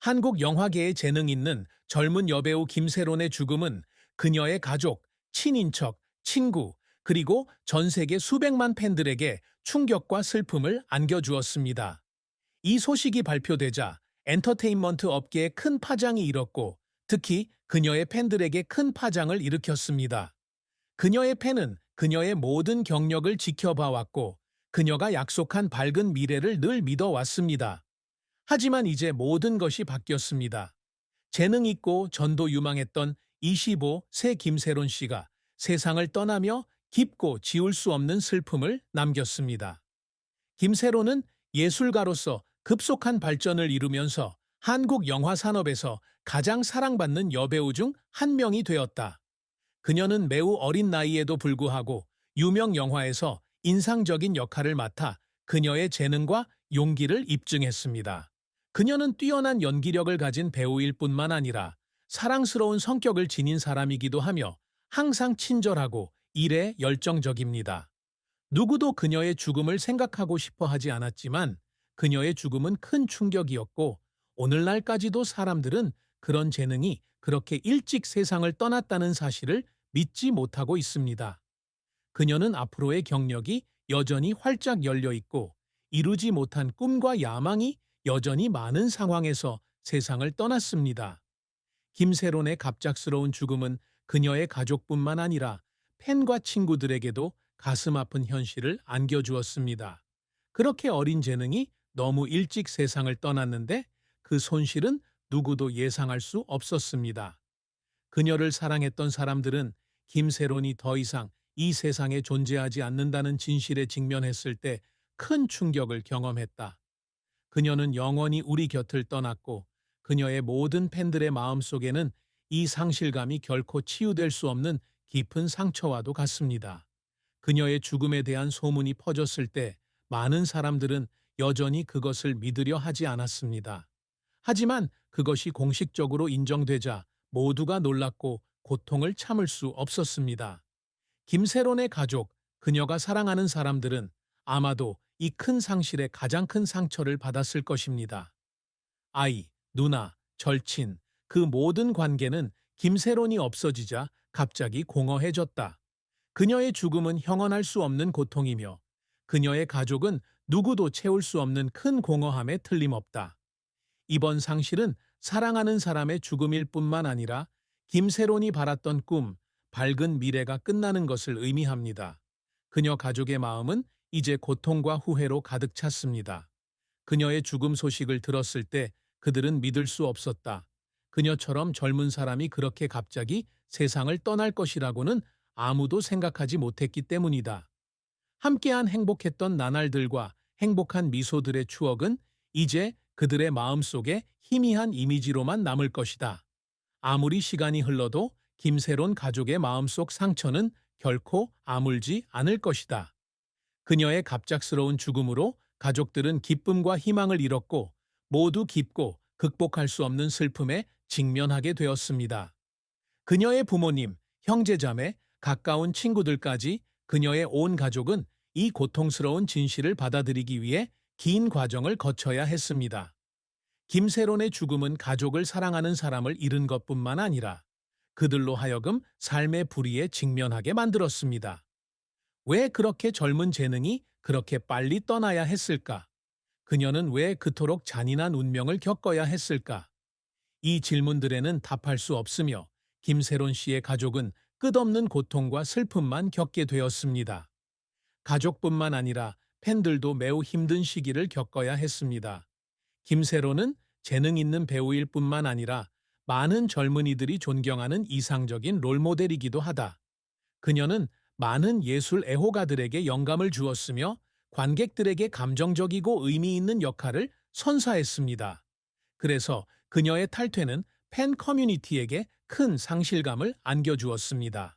한국 영화계에 재능 있는 젊은 여배우 김세론의 죽음은 그녀의 가족, 친인척, 친구, 그리고 전 세계 수백만 팬들에게 충격과 슬픔을 안겨주었습니다. 이 소식이 발표되자 엔터테인먼트 업계에 큰 파장이 일었고, 특히 그녀의 팬들에게 큰 파장을 일으켰습니다. 그녀의 팬은 그녀의 모든 경력을 지켜봐왔고, 그녀가 약속한 밝은 미래를 늘 믿어왔습니다. 하지만 이제 모든 것이 바뀌었습니다. 재능 있고 전도 유망했던 25세 김세론 씨가 세상을 떠나며 깊고 지울 수 없는 슬픔을 남겼습니다. 김세론은 예술가로서 급속한 발전을 이루면서 한국 영화 산업에서 가장 사랑받는 여배우 중 한 명이 되었다. 그녀는 매우 어린 나이에도 불구하고 유명 영화에서 인상적인 역할을 맡아 그녀의 재능과 용기를 입증했습니다. 그녀는 뛰어난 연기력을 가진 배우일 뿐만 아니라 사랑스러운 성격을 지닌 사람이기도 하며 항상 친절하고 일에 열정적입니다. 누구도 그녀의 죽음을 생각하고 싶어 하지 않았지만 그녀의 죽음은 큰 충격이었고, 오늘날까지도 사람들은 그런 재능이 그렇게 일찍 세상을 떠났다는 사실을 믿지 못하고 있습니다. 그녀는 앞으로의 경력이 여전히 활짝 열려 있고, 이루지 못한 꿈과 야망이 여전히 많은 상황에서 세상을 떠났습니다. 김세론의 갑작스러운 죽음은 그녀의 가족뿐만 아니라 팬과 친구들에게도 가슴 아픈 현실을 안겨주었습니다. 그렇게 어린 재능이 너무 일찍 세상을 떠났는데, 그 손실은 누구도 예상할 수 없었습니다. 그녀를 사랑했던 사람들은 김세론이 더 이상 이 세상에 존재하지 않는다는 진실에 직면했을 때 큰 충격을 경험했다. 그녀는 영원히 우리 곁을 떠났고, 그녀의 모든 팬들의 마음속에는 이 상실감이 결코 치유될 수 없는 깊은 상처와도 같습니다. 그녀의 죽음에 대한 소문이 퍼졌을 때 많은 사람들은 여전히 그것을 믿으려 하지 않았습니다. 하지만 그것이 공식적으로 인정되자 모두가 놀랐고 고통을 참을 수 없었습니다. 김세론의 가족, 그녀가 사랑하는 사람들은 아마도 이 큰 상실에 가장 큰 상처를 받았을 것입니다. 아이, 누나, 절친, 그 모든 관계는 김세론이 없어지자 갑자기 공허해졌다. 그녀의 죽음은 형언할 수 없는 고통이며, 그녀의 가족은 누구도 채울 수 없는 큰 공허함에 틀림없다. 이번 상실은 사랑하는 사람의 죽음일 뿐만 아니라 김세론이 바랐던 꿈, 밝은 미래가 끝나는 것을 의미합니다. 그녀 가족의 마음은 이제 고통과 후회로 가득 찼습니다. 그녀의 죽음 소식을 들었을 때 그들은 믿을 수 없었다. 그녀처럼 젊은 사람이 그렇게 갑자기 세상을 떠날 것이라고는 아무도 생각하지 못했기 때문이다. 함께한 행복했던 나날들과 행복한 미소들의 추억은 이제 그들의 마음속에 희미한 이미지로만 남을 것이다. 아무리 시간이 흘러도 김세론 가족의 마음속 상처는 결코 아물지 않을 것이다. 그녀의 갑작스러운 죽음으로 가족들은 기쁨과 희망을 잃었고, 모두 깊고 극복할 수 없는 슬픔에 직면하게 되었습니다. 그녀의 부모님, 형제자매, 가까운 친구들까지 그녀의 온 가족은 이 고통스러운 진실을 받아들이기 위해 긴 과정을 거쳐야 했습니다. 김세론의 죽음은 가족을 사랑하는 사람을 잃은 것뿐만 아니라 그들로 하여금 삶의 불의에 직면하게 만들었습니다. 왜 그렇게 젊은 재능이 그렇게 빨리 떠나야 했을까? 그녀는 왜 그토록 잔인한 운명을 겪어야 했을까? 이 질문들에는 답할 수 없으며 김세론 씨의 가족은 끝없는 고통과 슬픔만 겪게 되었습니다. 가족뿐만 아니라 팬들도 매우 힘든 시기를 겪어야 했습니다. 김세론은 재능 있는 배우일 뿐만 아니라 많은 젊은이들이 존경하는 이상적인 롤모델이기도 하다. 그녀는 많은 예술 애호가들에게 영감을 주었으며 관객들에게 감정적이고 의미 있는 역할을 선사했습니다. 그래서 그녀의 탈퇴는 팬 커뮤니티에게 큰 상실감을 안겨주었습니다.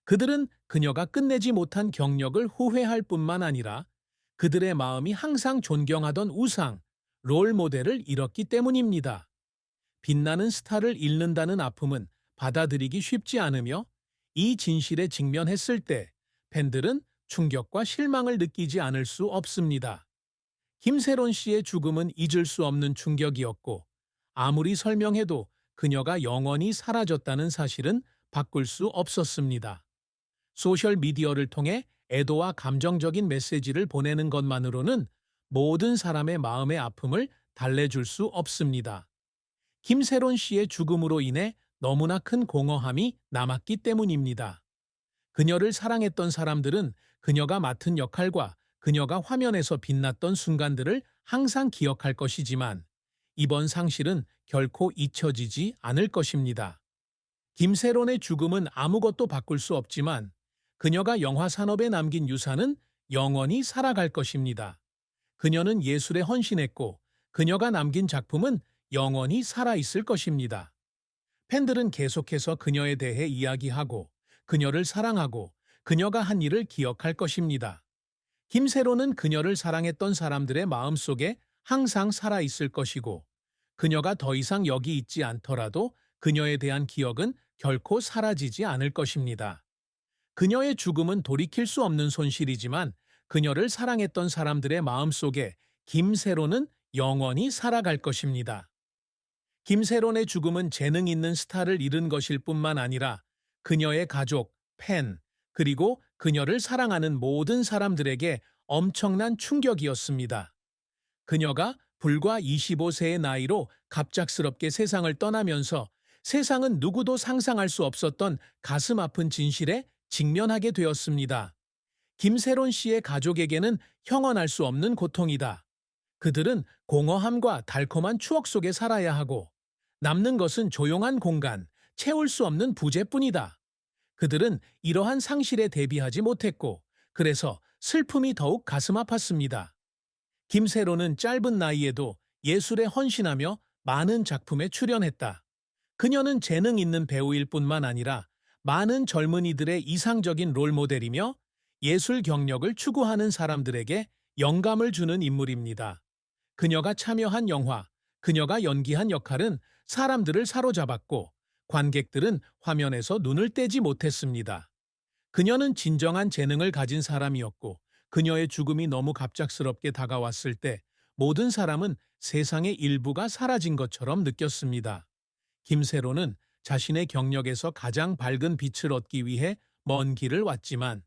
그들은 그녀가 끝내지 못한 경력을 후회할 뿐만 아니라 그들의 마음이 항상 존경하던 우상, 롤 모델을 잃었기 때문입니다. 빛나는 스타를 잃는다는 아픔은 받아들이기 쉽지 않으며, 이 진실에 직면했을 때 팬들은 충격과 실망을 느끼지 않을 수 없습니다. 김세론 씨의 죽음은 잊을 수 없는 충격이었고, 아무리 설명해도 그녀가 영원히 사라졌다는 사실은 바꿀 수 없었습니다. 소셜미디어를 통해 애도와 감정적인 메시지를 보내는 것만으로는 모든 사람의 마음의 아픔을 달래줄 수 없습니다. 김세론 씨의 죽음으로 인해 너무나 큰 공허함이 남았기 때문입니다. 그녀를 사랑했던 사람들은 그녀가 맡은 역할과 그녀가 화면에서 빛났던 순간들을 항상 기억할 것이지만 이번 상실은 결코 잊혀지지 않을 것입니다. 김세론의 죽음은 아무것도 바꿀 수 없지만 그녀가 영화 산업에 남긴 유산은 영원히 살아갈 것입니다. 그녀는 예술에 헌신했고 그녀가 남긴 작품은 영원히 살아있을 것입니다. 팬들은 계속해서 그녀에 대해 이야기하고 그녀를 사랑하고 그녀가 한 일을 기억할 것입니다. 김세로는 그녀를 사랑했던 사람들의 마음속에 항상 살아있을 것이고 그녀가 더 이상 여기 있지 않더라도 그녀에 대한 기억은 결코 사라지지 않을 것입니다. 그녀의 죽음은 돌이킬 수 없는 손실이지만 그녀를 사랑했던 사람들의 마음속에 김세로는 영원히 살아갈 것입니다. 김세론의 죽음은 재능 있는 스타를 잃은 것일 뿐만 아니라 그녀의 가족, 팬, 그리고 그녀를 사랑하는 모든 사람들에게 엄청난 충격이었습니다. 그녀가 불과 25세의 나이로 갑작스럽게 세상을 떠나면서 세상은 누구도 상상할 수 없었던 가슴 아픈 진실에 직면하게 되었습니다. 김세론 씨의 가족에게는 형언할 수 없는 고통이다. 그들은 공허함과 달콤한 추억 속에 살아야 하고 남는 것은 조용한 공간, 채울 수 없는 부재뿐이다. 그들은 이러한 상실에 대비하지 못했고 그래서 슬픔이 더욱 가슴 아팠습니다. 김세로는 짧은 나이에도 예술에 헌신하며 많은 작품에 출연했다. 그녀는 재능 있는 배우일 뿐만 아니라 많은 젊은이들의 이상적인 롤모델이며 예술 경력을 추구하는 사람들에게 영감을 주는 인물입니다. 그녀가 참여한 영화, 그녀가 연기한 역할은 사람들을 사로잡았고 관객들은 화면에서 눈을 떼지 못했습니다. 그녀는 진정한 재능을 가진 사람이었고 그녀의 죽음이 너무 갑작스럽게 다가왔을 때 모든 사람은 세상의 일부가 사라진 것처럼 느꼈습니다. 김세로는 자신의 경력에서 가장 밝은 빛을 얻기 위해 먼 길을 왔지만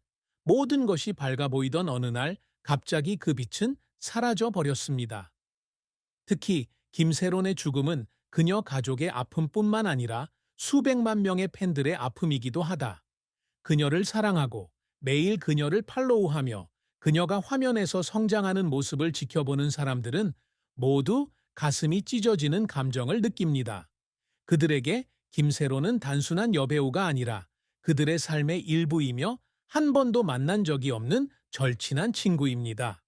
모든 것이 밝아 보이던 어느 날 갑자기 그 빛은 사라져 버렸습니다. 특히 김세론의 죽음은 그녀 가족의 아픔뿐만 아니라 수백만 명의 팬들의 아픔이기도 하다. 그녀를 사랑하고 매일 그녀를 팔로우하며 그녀가 화면에서 성장하는 모습을 지켜보는 사람들은 모두 가슴이 찢어지는 감정을 느낍니다. 그들에게 김세로는 단순한 여배우가 아니라 그들의 삶의 일부이며 한 번도 만난 적이 없는 절친한 친구입니다.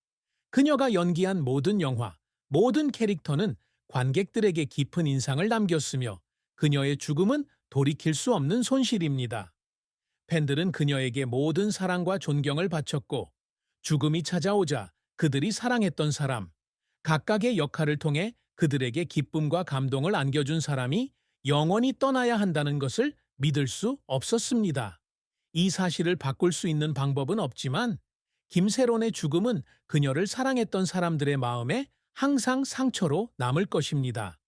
그녀가 연기한 모든 영화, 모든 캐릭터는 관객들에게 깊은 인상을 남겼으며 그녀의 죽음은 돌이킬 수 없는 손실입니다. 팬들은 그녀에게 모든 사랑과 존경을 바쳤고 죽음이 찾아오자 그들이 사랑했던 사람, 각각의 역할을 통해 그들에게 기쁨과 감동을 안겨준 사람이 영원히 떠나야 한다는 것을 믿을 수 없었습니다. 이 사실을 바꿀 수 있는 방법은 없지만 김세론의 죽음은 그녀를 사랑했던 사람들의 마음에 항상 상처로 남을 것입니다.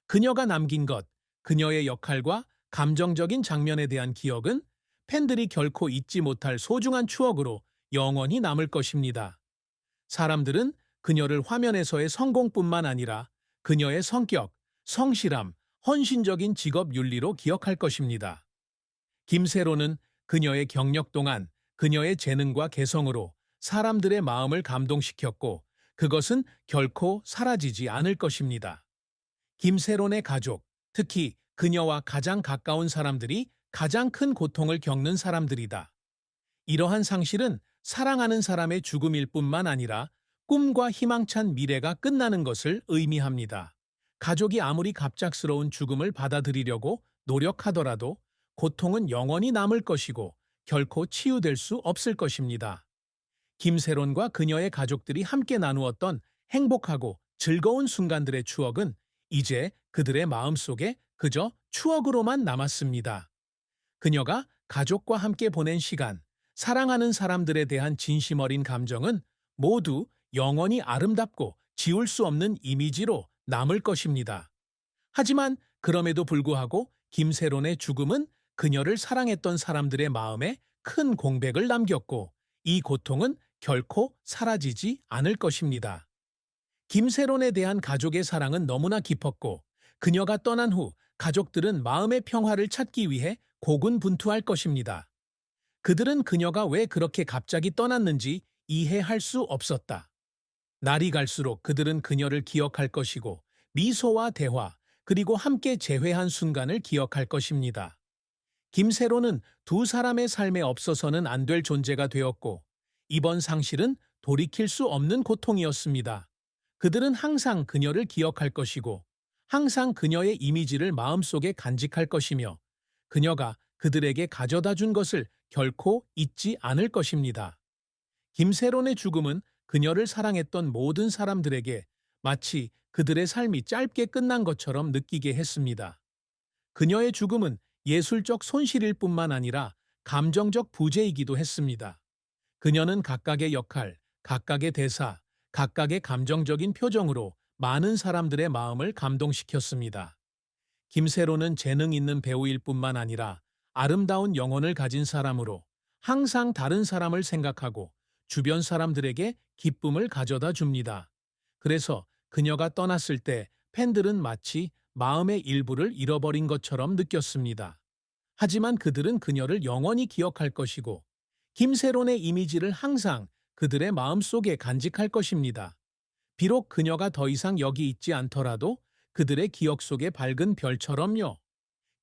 그녀가 남긴 것, 그녀의 역할과 감정적인 장면에 대한 기억은 팬들이 결코 잊지 못할 소중한 추억으로 영원히 남을 것입니다. 사람들은 그녀를 화면에서의 성공뿐만 아니라 그녀의 성격, 성실함, 헌신적인 직업 윤리로 기억할 것입니다. 김세로는 그녀의 경력 동안 그녀의 재능과 개성으로 사람들의 마음을 감동시켰고 그것은 결코 사라지지 않을 것입니다. 김세론의 가족, 특히 그녀와 가장 가까운 사람들이 가장 큰 고통을 겪는 사람들이다. 이러한 상실은 사랑하는 사람의 죽음일 뿐만 아니라 꿈과 희망찬 미래가 끝나는 것을 의미합니다. 가족이 아무리 갑작스러운 죽음을 받아들이려고 노력하더라도 고통은 영원히 남을 것이고 결코 치유될 수 없을 것입니다. 김세론과 그녀의 가족들이 함께 나누었던 행복하고 즐거운 순간들의 추억은 이제 그들의 마음속에 그저 추억으로만 남았습니다. 그녀가 가족과 함께 보낸 시간, 사랑하는 사람들에 대한 진심 어린 감정은 모두 영원히 아름답고 지울 수 없는 이미지로 남을 것입니다. 하지만 그럼에도 불구하고 김세론의 죽음은 그녀를 사랑했던 사람들의 마음에 큰 공백을 남겼고 이 고통은 결코 사라지지 않을 것입니다. 김세론에 대한 가족의 사랑은 너무나 깊었고 그녀가 떠난 후 가족들은 마음의 평화를 찾기 위해 고군분투할 것입니다. 그들은 그녀가 왜 그렇게 갑자기 떠났는지 이해할 수 없었다. 날이 갈수록 그들은 그녀를 기억할 것이고 미소와 대화, 그리고 함께 재회한 순간을 기억할 것입니다. 김세로는 두 사람의 삶에 없어서는 안 될 존재가 되었고 이번 상실은 돌이킬 수 없는 고통이었습니다. 그들은 항상 그녀를 기억할 것이고 항상 그녀의 이미지를 마음속에 간직할 것이며 그녀가 그들에게 가져다 준 것을 결코 잊지 않을 것입니다. 김세론의 죽음은 그녀를 사랑했던 모든 사람들에게 마치 그들의 삶이 짧게 끝난 것처럼 느끼게 했습니다. 그녀의 죽음은 예술적 손실일 뿐만 아니라 감정적 부재이기도 했습니다. 그녀는 각각의 역할, 각각의 대사, 각각의 감정적인 표정으로 많은 사람들의 마음을 감동시켰습니다. 김세로는 재능 있는 배우일 뿐만 아니라 아름다운 영혼을 가진 사람으로 항상 다른 사람을 생각하고 주변 사람들에게 기쁨을 가져다 줍니다. 그래서 그녀가 떠났을 때 팬들은 마치 마음의 일부를 잃어버린 것처럼 느꼈습니다. 하지만 그들은 그녀를 영원히 기억할 것이고 김세론의 이미지를 항상 그들의 마음속에 간직할 것입니다. 비록 그녀가 더 이상 여기 있지 않더라도 그들의 기억 속의 밝은 별처럼요.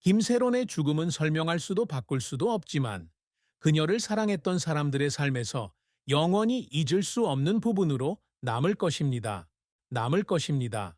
김세론의 죽음은 설명할 수도 바꿀 수도 없지만 그녀를 사랑했던 사람들의 삶에서 영원히 잊을 수 없는 부분으로 남을 것입니다. 남을 것입니다.